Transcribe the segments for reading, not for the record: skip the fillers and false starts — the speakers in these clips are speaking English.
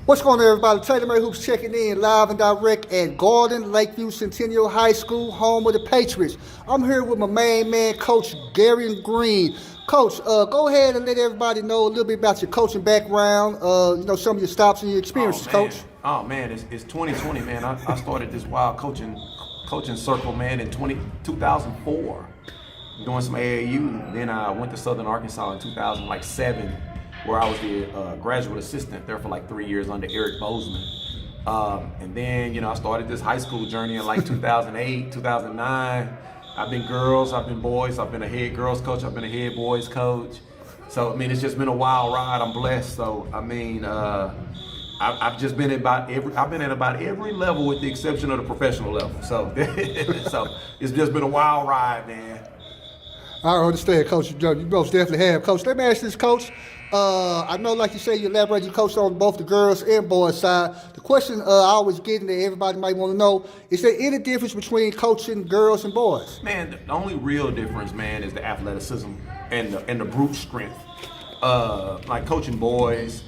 What's going on, everybody? TaylorMade Hoops checking in live and direct at Garland, Lakeview Centennial High School, home of the Patriots. I'm here with my main man, Coach Garron Green. Coach, go ahead and let everybody know a little bit about your coaching background, some of your stops and your experiences, Coach. Oh, man, it's 2020, man. I started this wild coaching circle, man, in 2004, doing some AAU. Then I went to Southern Arkansas in 2007. Where I was the graduate assistant there for like 3 years under Eric Bozeman. And then, I started this high school journey in like 2008, 2009. I've been girls, I've been boys, I've been a head girls coach, I've been a head boys coach. So, it's just been a wild ride. I'm blessed. So, I've just been at about every level with the exception of the professional level. So, so it's just been a wild ride, man. I understand, Coach. You most definitely have. Coach, let me ask this, Coach. I know, like you say, you elaborate, you coach on both the girls and boys side. The question I always get and that everybody might want to know, is there any difference between coaching girls and boys? Man, the only real difference, man, is the athleticism and the brute strength. Like coaching boys,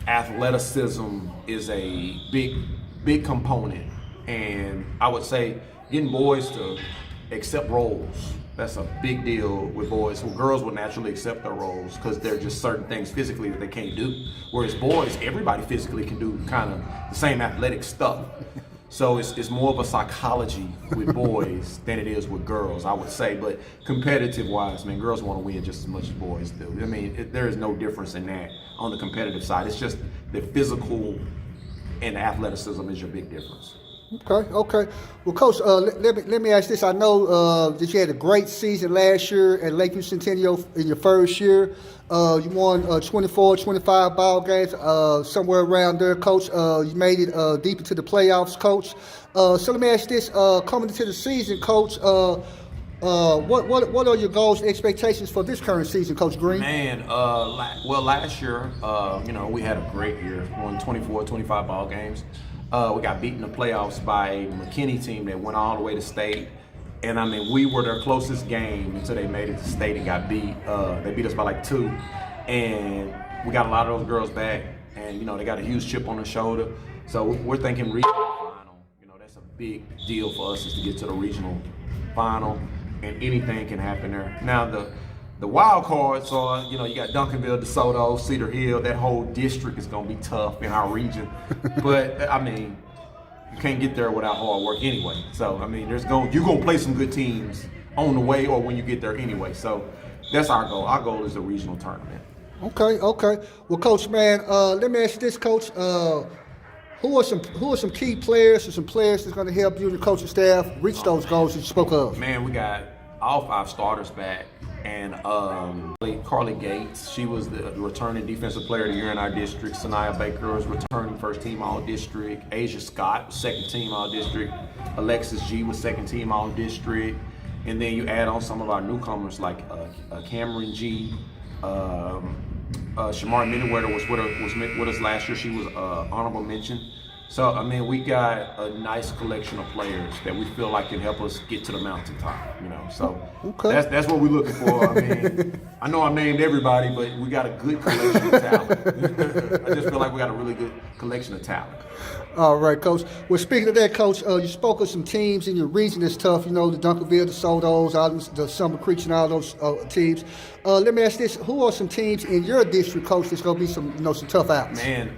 athleticism is a big component. And I would say getting boys to accept roles. That's a big deal with boys. So girls will naturally accept their roles because there are just certain things physically that they can't do. Whereas boys, everybody physically can do kind of the same athletic stuff. So it's more of a psychology with boys than it is with girls, I would say. But competitive wise, man, girls want to win just as much as boys do. There is no difference in that on the competitive side. It's just the physical and the athleticism is your big difference. Okay. Well, Coach, let me ask this. I know that you had a great season last year at Lakeview Centennial in your first year. You won 24, 25 ball games, somewhere around there, Coach. You made it deep into the playoffs, Coach. So let me ask this. Coming into the season, Coach, what are your goals and expectations for this current season, Coach Green? Man, last year, we had a great year. Won 24, 25 ball games. We got beat in the playoffs by a McKinney team that went all the way to state. And we were their closest game until they made it to state and got beat. They beat us by like 2. And we got a lot of those girls back. And, they got a huge chip on their shoulder. So we're thinking regional final. That's a big deal for us is to get to the regional final. And anything can happen there. Now, the wild cards are, you got Duncanville, DeSoto, Cedar Hill. That whole district is going to be tough in our region. But, you can't get there without hard work anyway. So, you're going to play some good teams on the way or when you get there anyway. So, that's our goal. Our goal is the regional tournament. Okay. Well, Coach, man, let me ask you this, Coach. Who are some key players or some players that's going to help you and the coaching staff reach those goals that you spoke of? Man, we got all 5 starters back. And Carly Gates, she was the returning defensive player of the year in our district. Sanaya Baker was returning first team all district. Asia Scott was second team all district. Alexis G was second team all district. And then you add on some of our newcomers like Cameron G. Shamar Miniwetter was with us last year. She was honorable mention. So, we got a nice collection of players that we feel like can help us get to the mountaintop, So that's what we're looking for. I know I named everybody, but we got a good collection of talent. I just feel like we got a really good collection of talent. All right, Coach. Well, speaking of that, Coach, you spoke of some teams in your region that's tough, the Duncanville, the Sotos, the Summer Creeks, and all those teams. Let me ask this. Who are some teams in your district, Coach, that's going to be some tough outs? Man,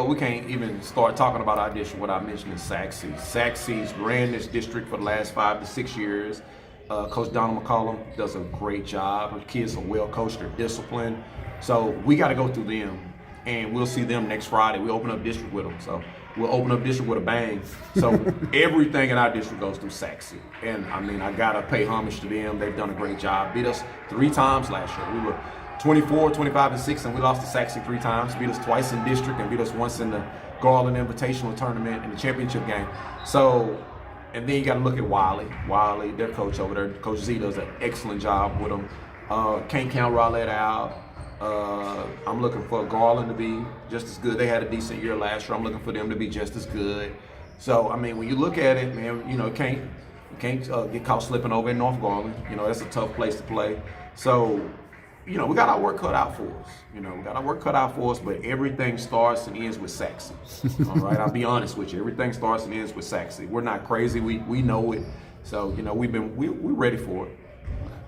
we can't even start talking about our district without mentioning Saxe. Saxe's ran this district for the last 5 to 6 years. Coach Donald McCollum does a great job. Her kids are well coached, they're disciplined. So we got to go through them. And we'll see them next Friday. We open up district with them. So we'll open up district with a bang. So everything in our district goes through Saxe. And I got to pay homage to them. They've done a great job. Beat us 3 times last year. We were 24, 25, and 6, and we lost to Saxe 3 times. Beat us twice in district and beat us once in the Garland Invitational Tournament in the championship game. So, and then you got to look at Wiley. Wiley, their coach over there, Coach Z does an excellent job with them. Can't count Rowlett out. I'm looking for Garland to be just as good. They had a decent year last year. I'm looking for them to be just as good. So, when you look at it, man, can't get caught slipping over in North Garland. That's a tough place to play. So, we got our work cut out for us. We got our work cut out for us, but everything starts and ends with Saxy. All right, I'll be honest with you. Everything starts and ends with Saxy. We're not crazy. We know it. So, we're ready for it.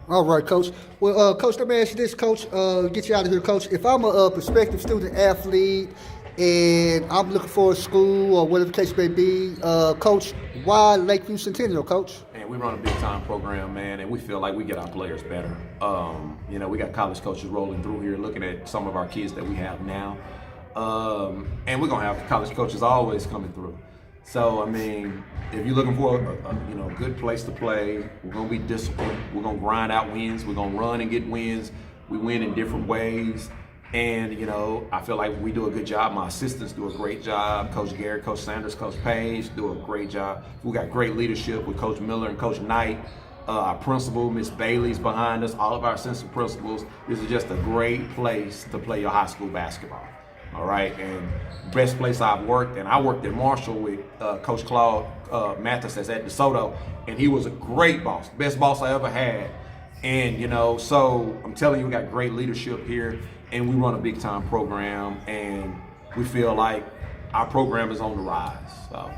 All right, Coach. Well, Coach, let me ask you this, Coach. Get you out of here, Coach. If I'm a prospective student athlete and I'm looking for a school or whatever the case may be, Coach, why Lakeview Centennial, Coach? And we run a big time program, man, and we feel like we get our players better. We got college coaches rolling through here, looking at some of our kids that we have now, and we're gonna have college coaches always coming through. So, if you're looking for a good place to play, we're gonna be disciplined. We're gonna grind out wins. We're gonna run and get wins. We win in different ways. And, I feel like we do a good job. My assistants do a great job. Coach Garrett, Coach Sanders, Coach Page do a great job. We got great leadership with Coach Miller and Coach Knight. Our principal, Miss Bailey's behind us. All of our assistant principals. This is just a great place to play your high school basketball. All right, and best place I've worked, and I worked at Marshall with Coach Claude Mathis that's at DeSoto, and he was a great boss, best boss I ever had. And, so I'm telling you, we got great leadership here, and we run a big time program, and we feel like our program is on the rise. So.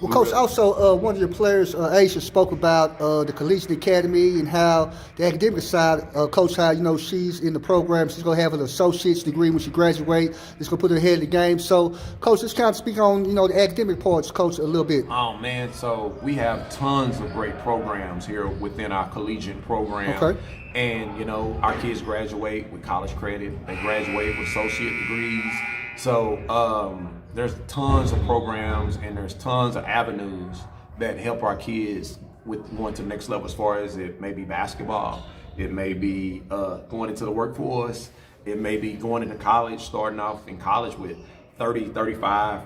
Well, Coach, also one of your players, Aisha, spoke about the Collegiate Academy and how the academic side, Coach, how, she's in the program. She's going to have an associate's degree when she graduates. It's going to put her ahead of the game. So, Coach, let's kind of speak on, the academic parts, Coach, a little bit. Oh, man. So we have tons of great programs here within our collegiate program. Okay. And, our kids graduate with college credit. They graduate with associate degrees. So there's tons of programs and there's tons of avenues that help our kids with going to the next level, as far as it may be basketball, it may be going into the workforce, it may be going into college, starting off in college with 30, 35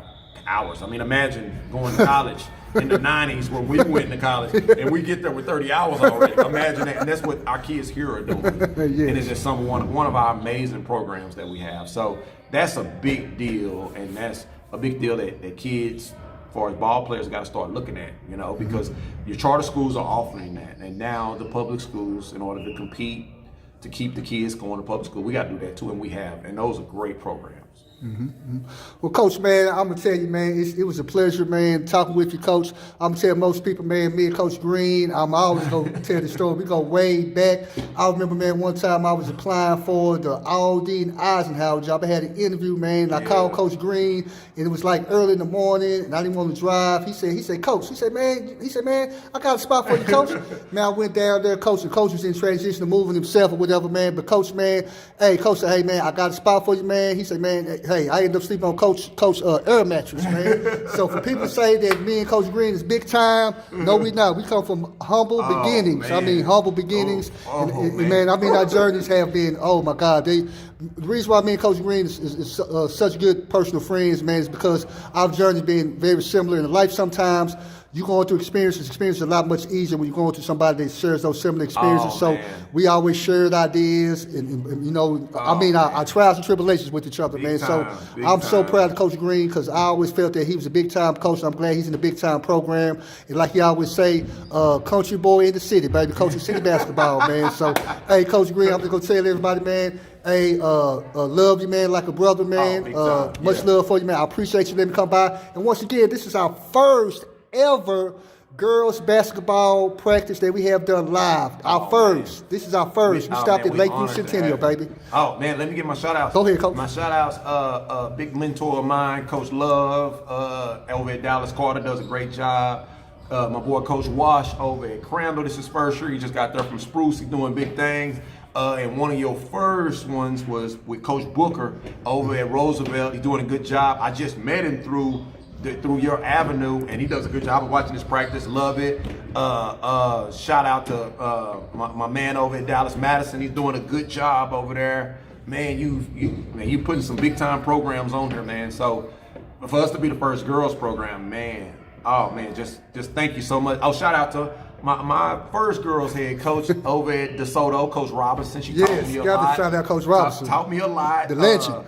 hours. Imagine going to college in the 90s where we went to college and we get there with 30 hours already. Imagine that. And that's what our kids here are doing. Yes. And it's just one of our amazing programs that we have. So that's a big deal, and that's a big deal that kids, as far as ball players, got to start looking at, because your charter schools are offering that. And now the public schools, in order to compete, to keep the kids going to public school, we got to do that too, and we have. And those are great programs. Mm-hmm. Well, Coach, man, I'm gonna tell you, man, it was a pleasure, man, talking with you, Coach. I'm gonna tell most people, man, me and Coach Green, I'm always gonna tell the story. We go way back. I remember, man, one time I was applying for the Aldine Eisenhower job. I had an interview, man. And I called Coach Green, and it was like early in the morning, and I didn't want to drive. He said, Coach, he said, man, I got a spot for you, Coach. Man, I went down there, Coach. The coach was in transition to moving himself or whatever, man. But Coach, man, Coach said, hey, man, I got a spot for you, man. He said, man, hey, I ended up sleeping on Coach air mattress, man. So for people to say that me and Coach Green is big time, no, we not. We come from humble beginnings. Man. Humble beginnings. And man, our journeys have been, oh my God. The reason why me and Coach Green is such good personal friends, man, is because our journey's been very similar in life. Sometimes you going through experiences a lot much easier when you're going through somebody that shares those similar experiences. So we always shared ideas and our trials and tribulations with each other, man. So I'm so proud of Coach Green, because I always felt that he was a big time coach. I'm glad he's in the big time program. And like he always say, country boy in the city, baby, coaching city basketball, man. So hey, Coach Green, I'm just gonna tell everybody, man, hey, love you, man, like a brother, man. Much love for you, man. I appreciate you letting me come by. And once again, this is our first ever girls basketball practice that we have done live. Our first. Man. This is our first. We stopped at Lakeview Centennial, baby. Oh, man, let me get my shout-outs. Go ahead, Coach. My shout-outs, a big mentor of mine, Coach Love, over at Dallas Carter, does a great job. My boy, Coach Wash, over at Crandall. This is his first year. He just got there from Spruce. He's doing big things. And one of your first ones was with Coach Booker over at Roosevelt. He's doing a good job. I just met him through your avenue, and he does a good job of watching his practice. Love it. Shout out to my man over at Dallas Madison. He's doing a good job over there. Man, you putting some big time programs on here, man. So for us to be the first girls program, man, oh man, just thank you so much. Oh, shout out to my first girls head coach over at DeSoto, Coach Robinson. She taught Yes, me a got lot. to shout out Coach Robinson. Taught me a lot. The legend.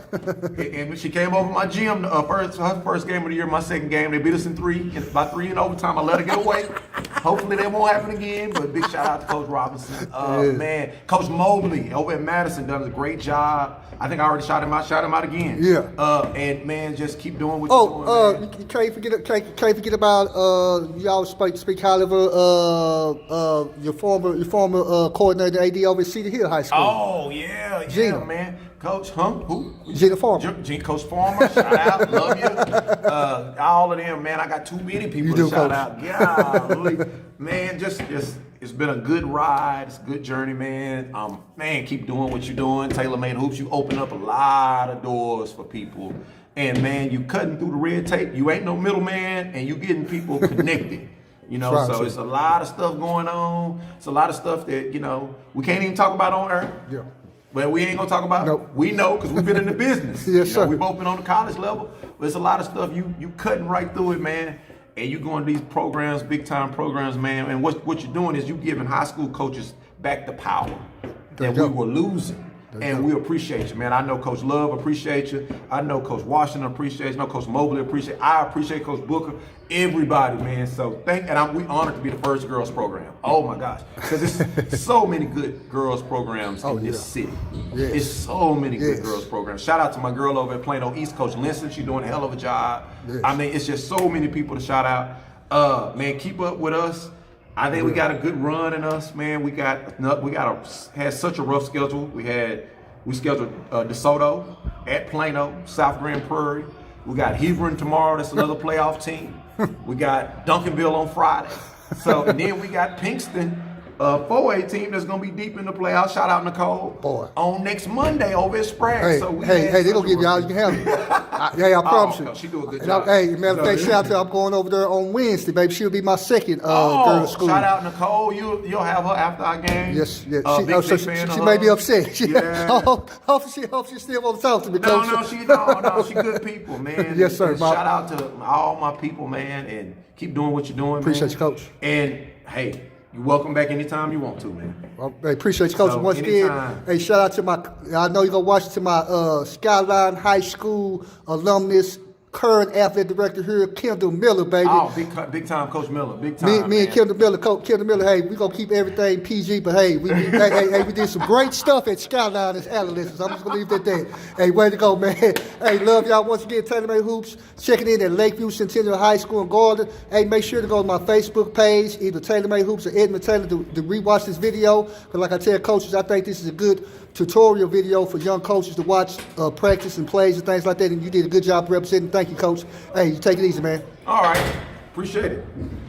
And she came over my gym. Her first game of the year, my second game. They beat us in 3, by 3 in overtime. I let her get away. Hopefully that won't happen again. But big shout out to Coach Robinson. Man, Coach Mobley over at Madison done a great job. I think I already shot him out again. Yeah. And man, just keep doing what you're doing. Man. You can't forget about you always speak highly of your former coordinator AD over at Cedar Hill High School. Oh yeah, Gina. Man. Coach, who? Gina Farmer. Coach Farmer, shout out, love you. All of them, man. I got too many people to shout out. Yeah, man. Just it's been a good ride. It's a good journey, man. Man, keep doing what you're doing. TaylorMade Hoops, you open up a lot of doors for people, and man, you cutting through the red tape. You ain't no middleman, and you getting people connected. You know, right, so it's a lot of stuff going on. It's a lot of stuff that we can't even talk about on air. Yeah. But we ain't gonna talk about. Nope. We know because we've been in the business. Yes, sir. We've both been on the college level. But it's a lot of stuff you cutting right through it, man. And you going to these programs, big time programs, man. And what you're doing is you giving high school coaches back the power that we were losing. And we appreciate you, man. I know Coach Love appreciate you. I know Coach Washington appreciates you. I know Coach Mobley appreciate you. I appreciate Coach Booker. Everybody, man. So we honored to be the first girls program. Oh my gosh. Because there's so many good girls programs in this city. Yes. It's so many good girls programs. Shout out to my girl over at Plano East, Coach Linson. She's doing a hell of a job. Yes. I mean, it's just so many people to shout out. Man, keep up with us. I think we got a good run in us, man. We had such a rough schedule. We scheduled DeSoto at Plano, South Grand Prairie. We got Hebron tomorrow. That's another playoff team. We got Duncanville on Friday. And then we got Pinkston, 4A team that's gonna be deep in the playoffs. Shout out Nicole. Boy. On next Monday over at Sprague. Hey, they gonna give you all you can have. I promise you. She do a good job. Matter of fact, shout out to her. I'm going over there on Wednesday, baby. She'll be my second girls school. Shout out Nicole. You'll have her after our game. Yes. She She may be upset. Hope she still wants to talk to me, Coach. No, she good people, man. Yes, sir. And shout out to all my people, man, and keep doing what you're doing, Appreciate man. you, Coach. And hey, you're welcome back anytime you want to, man. Well, hey, appreciate you, Coach. Once again, hey, shout out to I know you're going to watch it, to my Skyline High School alumnus, current athletic director here, Kendall Miller, baby. Oh, big time, Coach Miller. Big time. Me and Kendall Miller, Coach Kendall Miller, hey, we're going to keep everything PG, but hey, we did some great stuff at Skyline as adolescents. I'm just going to leave it at that. Hey, way to go, man. Hey, love y'all once again. TaylorMade Hoops. Checking in at Lakeview Centennial High School in Garland. Hey, make sure to go to my Facebook page, either TaylorMade Hoops or Edmund Taylor, to rewatch this video. Because like I tell coaches, I think this is a good tutorial video for young coaches to watch practice and plays and things like that. And you did a good job representing. Thank you, Coach. Hey, you take it easy, man. All right. Appreciate it.